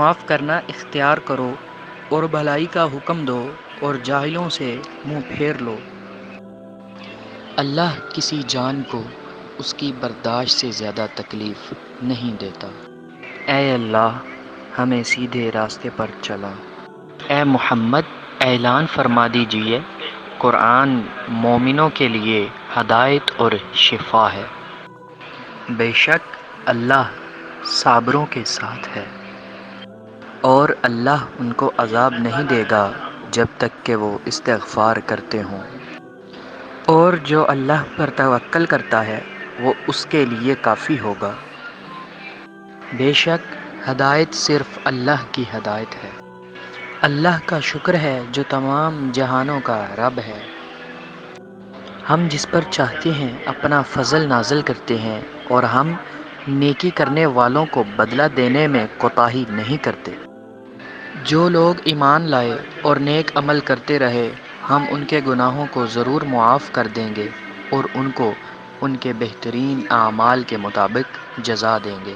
معاف کرنا اختیار کرو اور بھلائی کا حکم دو اور جاہلوں سے منہ پھیر لو۔ اللہ کسی جان کو اس کی برداشت سے زیادہ تکلیف نہیں دیتا۔ اے اللہ ہمیں سیدھے راستے پر چلا۔ اے محمد اعلان فرما دیجئے قرآن مومنوں کے لیے ہدایت اور شفا ہے۔ بے شک اللہ صابروں کے ساتھ ہے، اور اللہ ان کو عذاب نہیں دے گا جب تک کہ وہ استغفار کرتے ہوں۔ اور جو اللہ پر توکل کرتا ہے وہ اس کے لیے کافی ہوگا۔ بے شک ہدایت صرف اللہ کی ہدایت ہے۔ اللہ کا شکر ہے جو تمام جہانوں کا رب ہے۔ ہم جس پر چاہتے ہیں اپنا فضل نازل کرتے ہیں، اور ہم نیکی کرنے والوں کو بدلہ دینے میں کوتاہی نہیں کرتے۔ جو لوگ ایمان لائے اور نیک عمل کرتے رہے ہم ان کے گناہوں کو ضرور معاف کر دیں گے اور ان کو ان کے بہترین اعمال کے مطابق جزا دیں گے۔